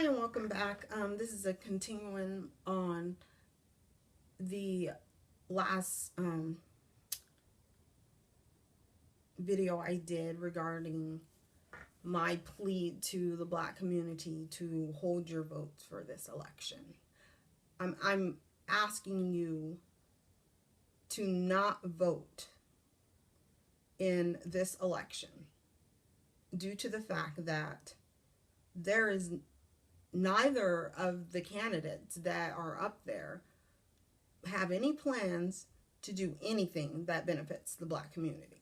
Hi and welcome back. This is a continuing on the last video I did regarding my plea to the Black community to hold your votes for this election. I'm asking you to not vote in this election due to the fact that there is neither of the candidates that are up there have any plans to do anything that benefits the Black community.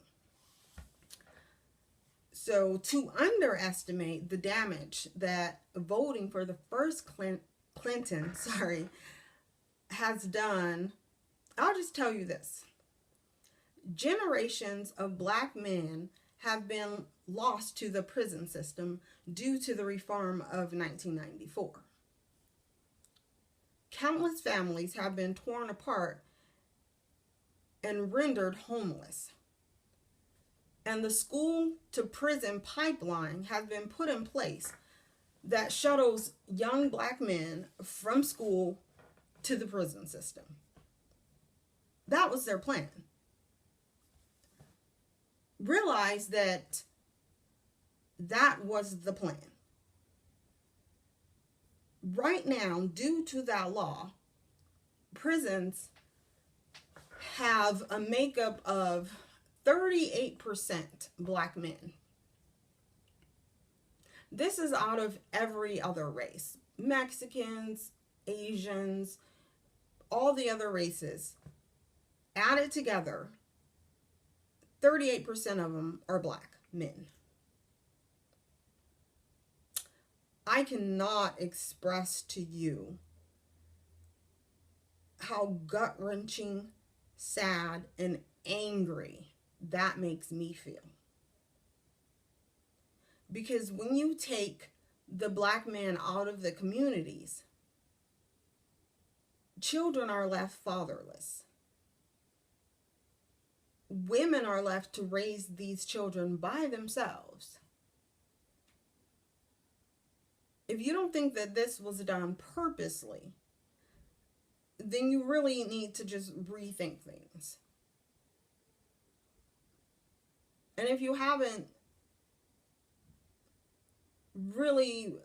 So to underestimate the damage that voting for the first Clinton has done, I'll just tell you this. Generations of Black men have been lost to the prison system due to the reform of 1994. Countless families have been torn apart and rendered homeless. And the school to prison pipeline has been put in place that shuttles young Black men from school to the prison system. That was their plan. Realize that was the plan. Right now, due to that law, prisons have a makeup of 38% Black men. This is out of every other race. Mexicans, Asians, all the other races. Added together, 38% of them are Black men. I cannot express to you how gut-wrenching, sad, and angry that makes me feel. Because when you take the Black man out of the communities, children are left fatherless. Women are left to raise these children by themselves. If you don't think that this was done purposely, then you really need to just rethink things. And if you haven't really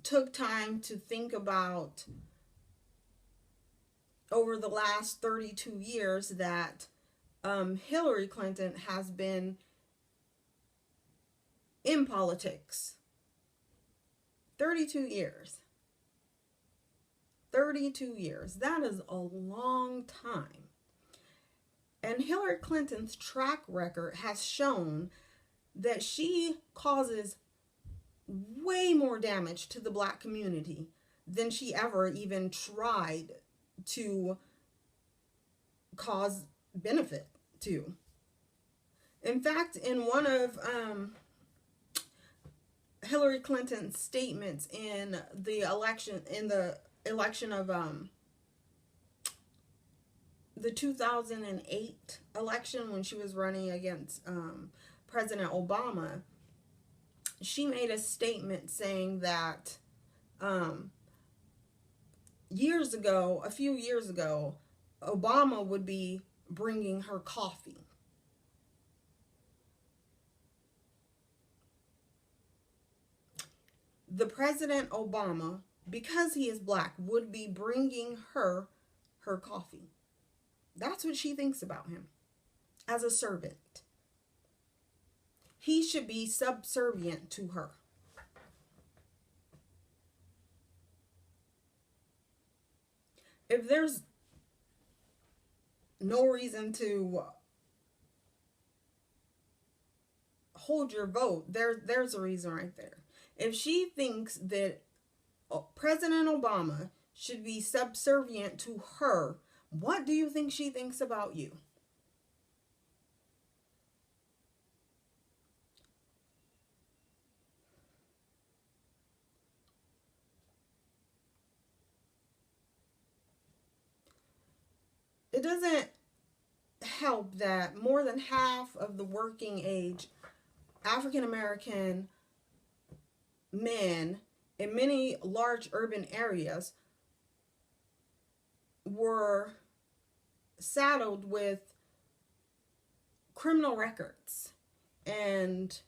took time to think about over the last 32 years that Hillary Clinton has been in politics. 32 years. 32 years. That is a long time. And Hillary Clinton's track record has shown that she causes way more damage to the Black community than she ever even tried to cause benefit to. In fact, in one of Hillary Clinton's statements in the election of the 2008 election, when she was running against President Obama, she made a statement saying that a few years ago, Obama would be bringing her coffee. The President Obama, because he is Black, would be bringing her coffee. That's what she thinks about him, as a servant. He should be subservient to her. If there's no reason to hold your vote, there's a reason right there. If she thinks that President Obama should be subservient to her, what do you think she thinks about you? It doesn't help that more than half of the working age African American men in many large urban areas were saddled with criminal records and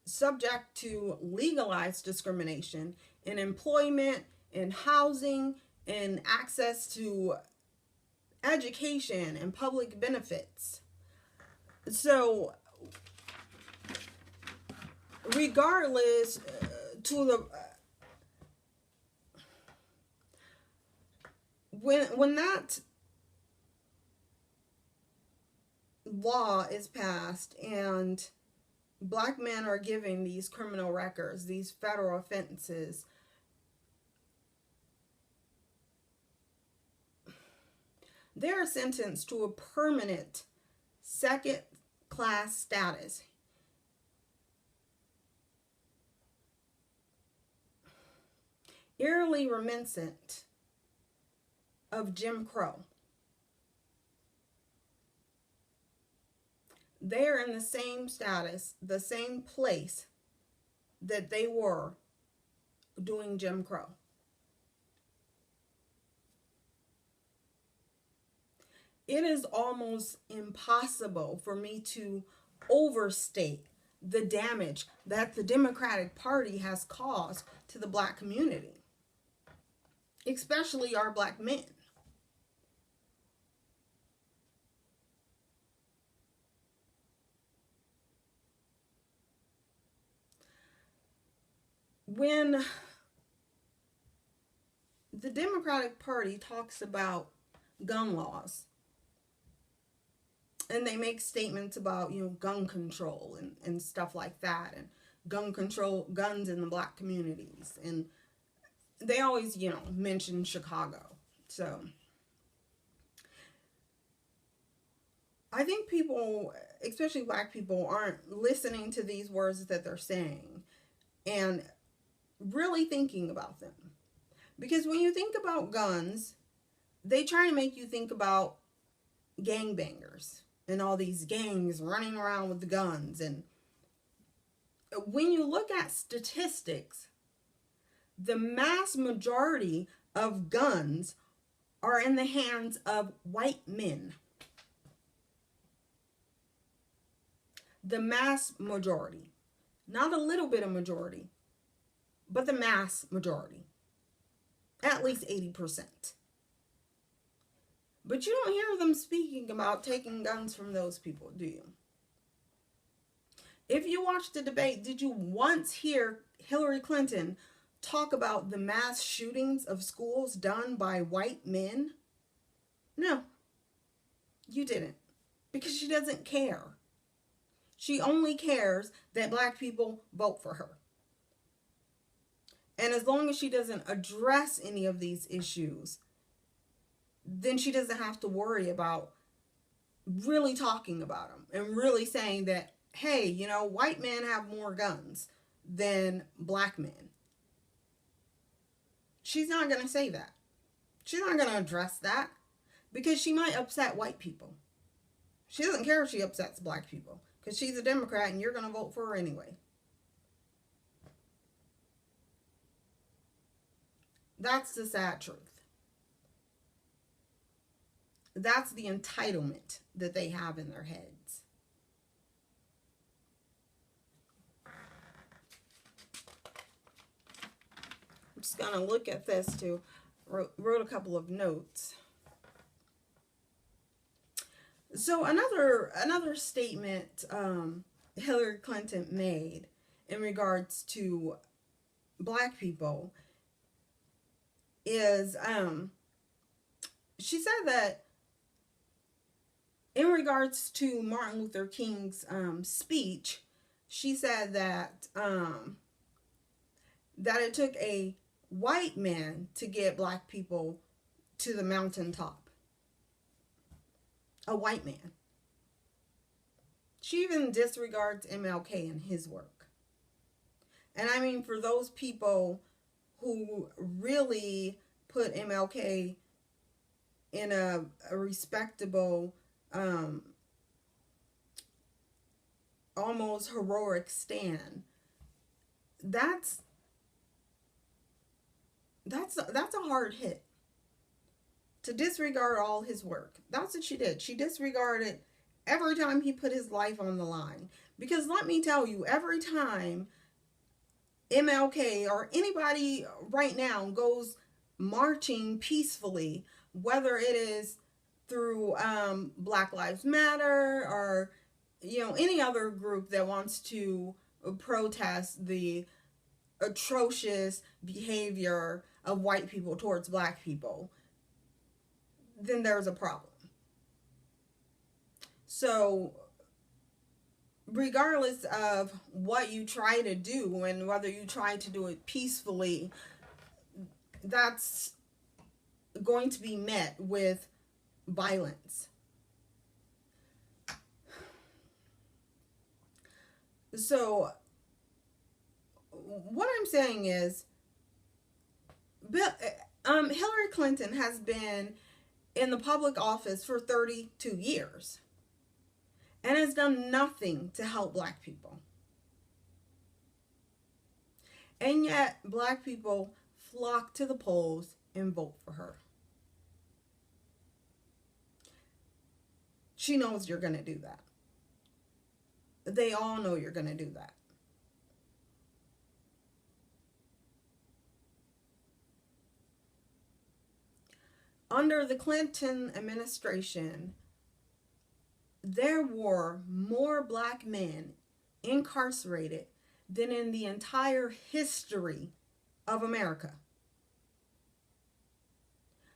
subject to legalized discrimination in employment, in housing, in access to education and public benefits. So, regardless, to the when that law is passed and black men are given these criminal records, these federal offenses, they're sentenced to a permanent second class status. Eerily reminiscent of Jim Crow. They're in the same status, the same place that they were doing Jim Crow. It is almost impossible for me to overstate the damage that the Democratic Party has caused to the black community, especially our black men. When the Democratic Party talks about gun laws, and they make statements about, gun control and stuff like that, and gun control, guns in the black communities, and they always, mention Chicago. So I think people, especially black people, aren't listening to these words that they're saying and really thinking about them. Because when you think about guns, they try to make you think about gangbangers and all these gangs running around with the guns. And when you look at statistics, the mass majority of guns are in the hands of white men. The mass majority. Not a little bit of majority, but the mass majority. At least 80%. But you don't hear them speaking about taking guns from those people, do you? If you watched the debate, did you once hear Hillary Clinton talk about the mass shootings of schools done by white men? No, you didn't. Because she doesn't care. She only cares that black people vote for her. And as long as she doesn't address any of these issues, then she doesn't have to worry about really talking about them and really saying that, hey, white men have more guns than black men. She's not going to say that. She's not going to address that because she might upset white people. She doesn't care if she upsets black people because she's a Democrat and you're going to vote for her anyway. That's the sad truth. That's the entitlement that they have in their heads. I'm just going to look at this too. Wrote a couple of notes. So another statement Hillary Clinton made in regards to black people is she said that in regards to Martin Luther King's speech, she said that that it took a white man to get black people to the mountaintop. A white man. She even disregards MLK and his work. And I mean, for those people who really put MLK in a respectable, almost heroic stand, that's That's a hard hit. To disregard all his work. That's what she did. She disregarded every time he put his life on the line. Because let me tell you, every time MLK or anybody right now goes marching peacefully, whether it is through Black Lives Matter or any other group that wants to protest the atrocious behavior of white people towards black people, then there's a problem. So regardless of what you try to do and whether you try to do it peacefully, that's going to be met with violence. So what I'm saying is, Hillary Clinton has been in the public office for 32 years and has done nothing to help black people. And yet, black people flock to the polls and vote for her. She knows you're going to do that. They all know you're going to do that. Under the Clinton administration, there were more black men incarcerated than in the entire history of America.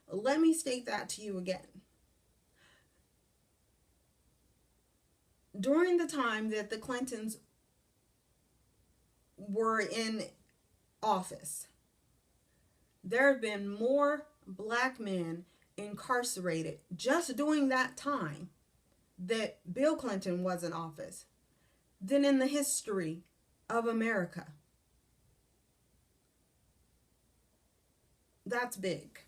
Let me state that to you again. During the time that the Clintons were in office, there have been more black men incarcerated just during that time that Bill Clinton was in office than in the history of America. That's big.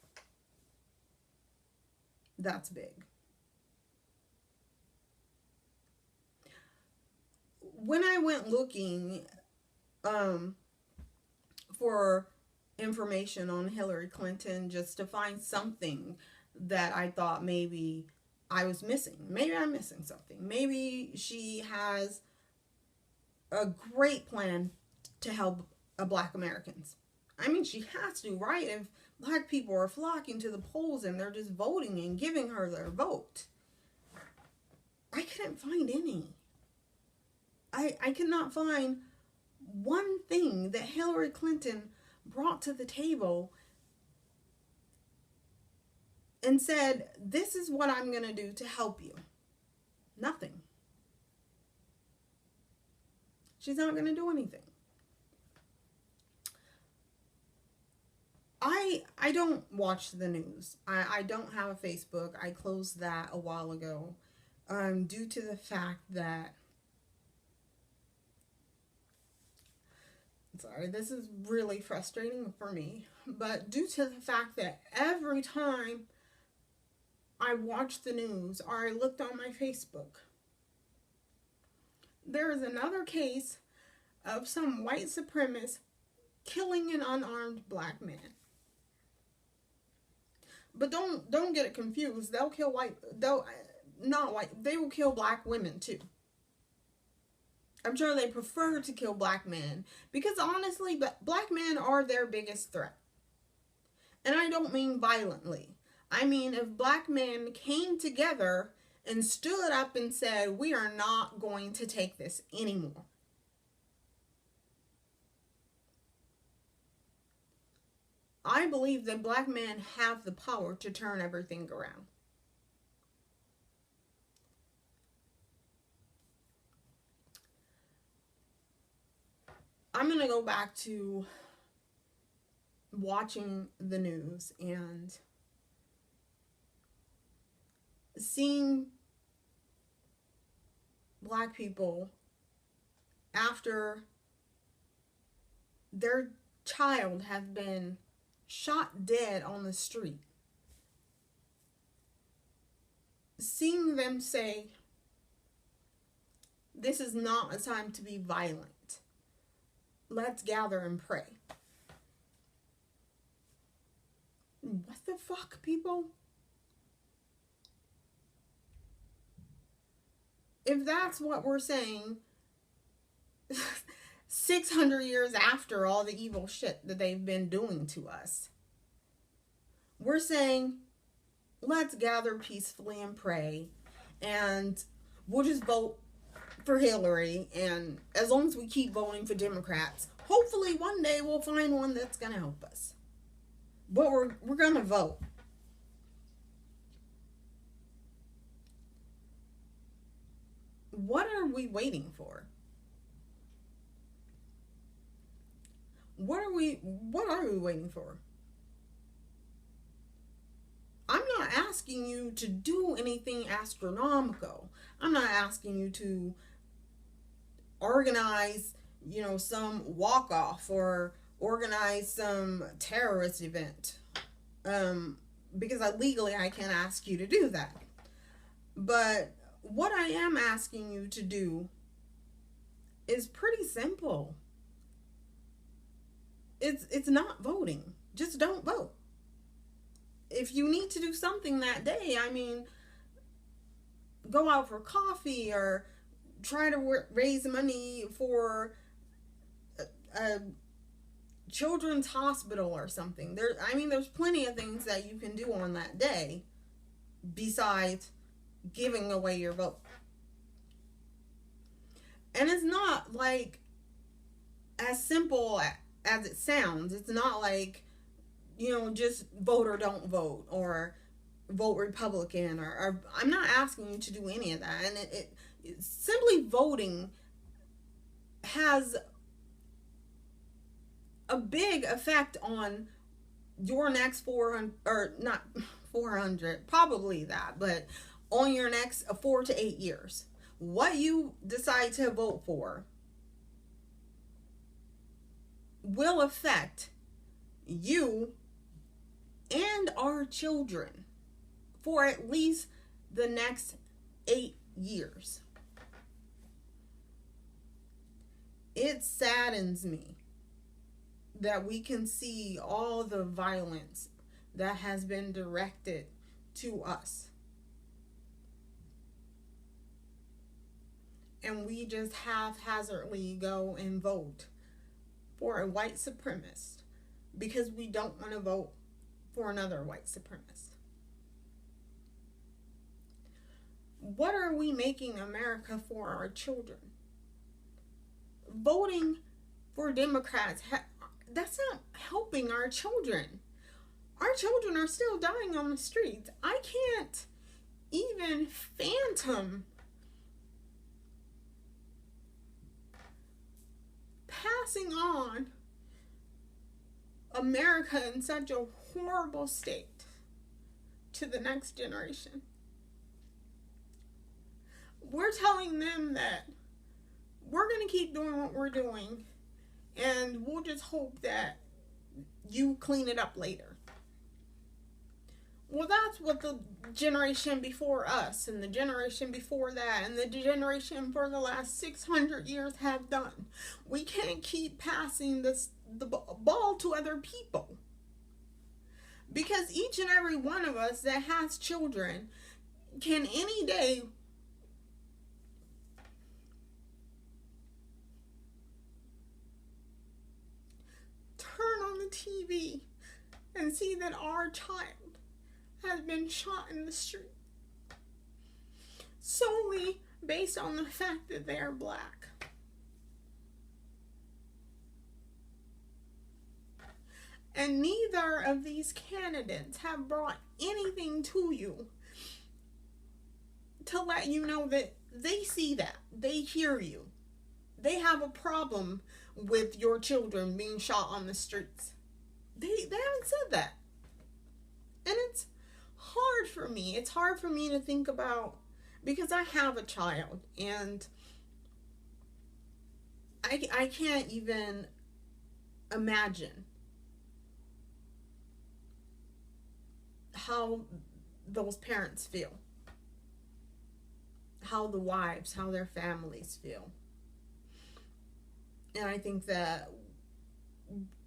That's big. When I went looking for information on Hillary Clinton just to find something that I thought maybe I was missing. Maybe I'm missing something. Maybe she has a great plan to help black Americans. I mean, she has to, right? If black people are flocking to the polls and they're just voting and giving her their vote. I couldn't find any. I could not find one thing that Hillary Clinton brought to the table and said, this is what I'm going to do to help you. Nothing. She's not going to do anything. I don't watch the news. I don't have a Facebook. I closed that a while ago due to the fact that, sorry, this is really frustrating for me, but due to the fact that every time I watched the news or I looked on my Facebook, there is another case of some white supremacist killing an unarmed black man. But don't get it confused. They'll kill they will kill black women too. I'm sure they prefer to kill black men because honestly, black men are their biggest threat. And I don't mean violently. I mean, if black men came together and stood up and said, we are not going to take this anymore. I believe that black men have the power to turn everything around. I'm going to go back to watching the news and seeing black people after their child has been shot dead on the street. Seeing them say, this is not a time to be violent. Let's gather and pray. What the fuck, people? If that's what we're saying, 600 years after all the evil shit that they've been doing to us, we're saying, let's gather peacefully and pray, and we'll just vote for Hillary, and as long as we keep voting for Democrats, hopefully one day we'll find one that's going to help us. But we're going to vote. What are we waiting for? What are we waiting for? I'm not asking you to do anything astronomical. I'm not asking you to organize, some walk-off or organize some terrorist event. Because I can't ask you to do that. But what I am asking you to do is pretty simple. It's not voting. Just don't vote. If you need to do something that day, go out for coffee or try to raise money for a children's hospital or something. There's plenty of things that you can do on that day besides giving away your vote. And it's not like as simple as it sounds. It's not like, just vote or don't vote, or vote Republican, or I'm not asking you to do any of that. And it simply voting has a big effect on your next 400, or not 400, probably that, but on your next 4 to 8 years. What you decide to vote for will affect you and our children for at least the next 8 years. It saddens me that we can see all the violence that has been directed to us, and we just haphazardly go and vote for a white supremacist because we don't want to vote for another white supremacist. What are we making America for our children? Voting for Democrats, that's not helping our children. Our children are still dying on the streets. I can't even fathom passing on America in such a horrible state to the next generation. We're telling them that we're going to keep doing what we're doing, and we'll just hope that you clean it up later. Well, that's what the generation before us, and the generation before that, and the generation for the last 600 years have done. We can't keep passing the ball to other people, because each and every one of us that has children can any day turn on the TV and see that our child has been shot in the street solely based on the fact that they are black. And neither of these candidates have brought anything to you to let you know that they see that, they hear you, they have a problem with your children being shot on the streets. They haven't said that. And it's hard for me. It's hard for me to think about, because I have a child, and I can't even imagine how those parents feel, how the wives, how their families feel. And I think that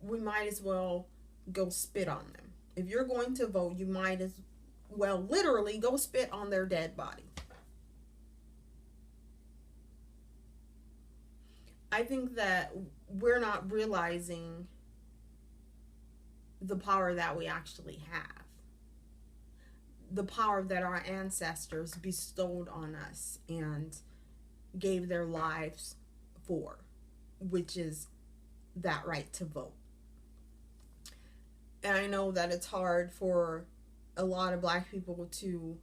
we might as well go spit on them If you're going to vote, you might as well literally go spit on their dead body. I think that we're not realizing the power that we actually have. The power that our ancestors bestowed on us and gave their lives for, which is that right to vote. And I know that it's hard for a lot of Black people to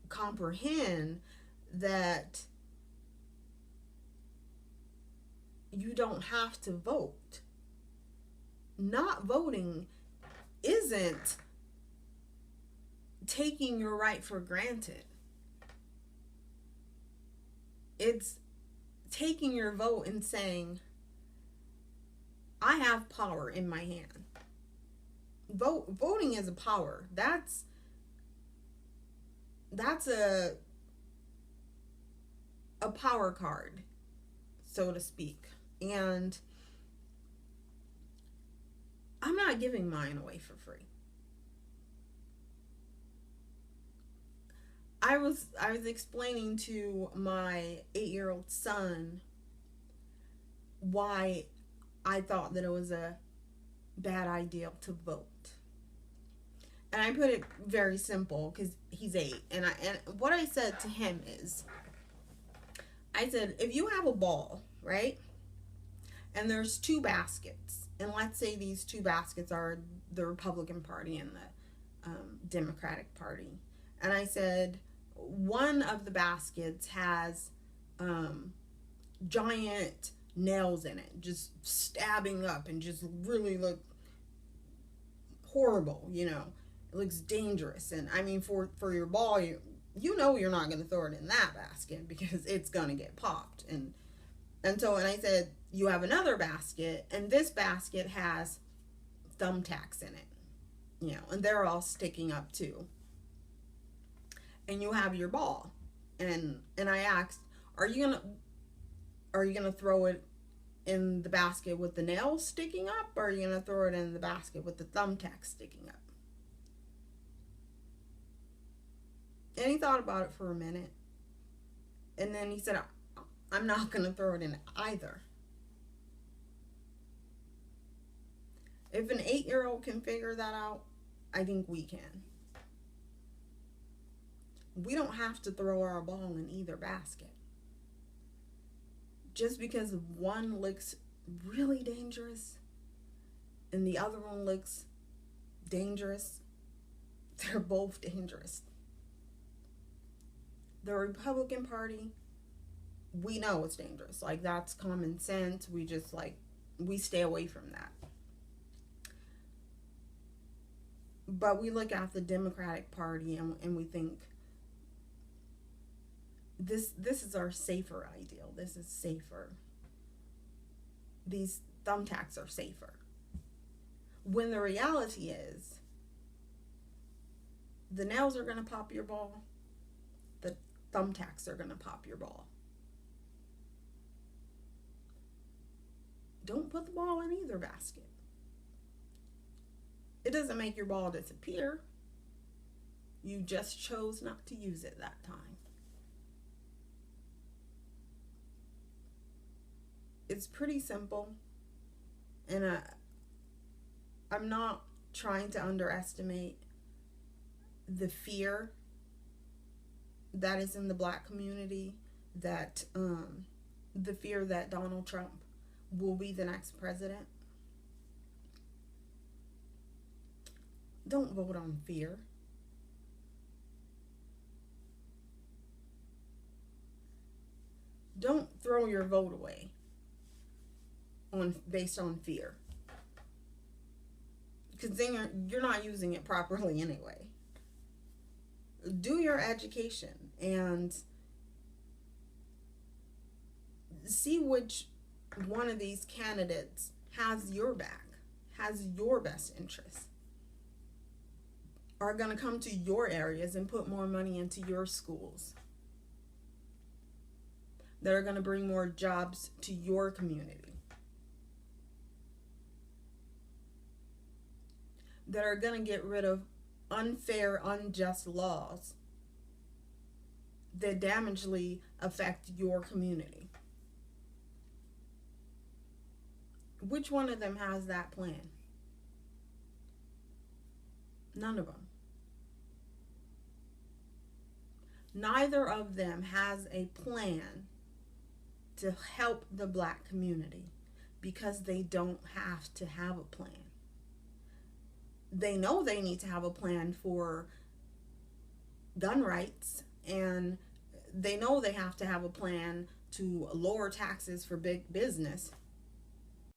comprehend that you don't have to vote. Not voting isn't taking your right for granted. It's taking your vote and saying, I have power in my hand. Voting is a power. That's a power card, so to speak. And I'm not giving mine away for free. I was explaining to my 8-year-old son why I thought that it was a bad idea to vote. And I put it very simple because he's 8. And what I said to him is, I said, if you have a ball, right? And there's 2 baskets. And let's say these 2 baskets are the Republican Party and the Democratic Party. And I said, one of the baskets has giant nails in it, just stabbing up and just really look horrible, you know. It looks dangerous. And I mean, for your ball, you know you're not going to throw it in that basket because it's going to get popped. And I said, you have another basket, and this basket has thumbtacks in it, you know, and they're all sticking up too. And you have your ball, and I asked, are you gonna throw it in the basket with the nails sticking up, or are you gonna throw it in the basket with the thumbtacks sticking up? And he thought about it for a minute, and then he said, I'm not gonna throw it in either. If an 8-year-old can figure that out, I think we can. We don't have to throw our ball in either basket. Just because one looks really dangerous and the other one looks dangerous, they're both dangerous. The Republican Party, we know it's dangerous. Like, that's common sense. We stay away from that. But we look at the Democratic Party and we think, this is our safer ideal. This is safer. These thumbtacks are safer. When the reality is, the nails are going to pop your ball. The thumbtacks are going to pop your ball. Don't put the ball in either basket. It doesn't make your ball disappear. You just chose not to use it that time. It's pretty simple, and I'm not trying to underestimate the fear that is in the Black community, that the fear that Donald Trump will be the next president. Don't vote on fear. Don't throw your vote away based on fear, because then you're not using it properly anyway. Do your education and see which one of these candidates has your back, has your best interests, are going to come to your areas and put more money into your schools, that are going to bring more jobs to your community. that are going to get rid of unfair, unjust laws that damagely affect your community? Which one of them has that plan? None of them. Neither of them has a plan to help the black community because they don't have to have a plan. They know they need to have a plan for gun rights, and they know they have to have a plan to lower taxes for big business,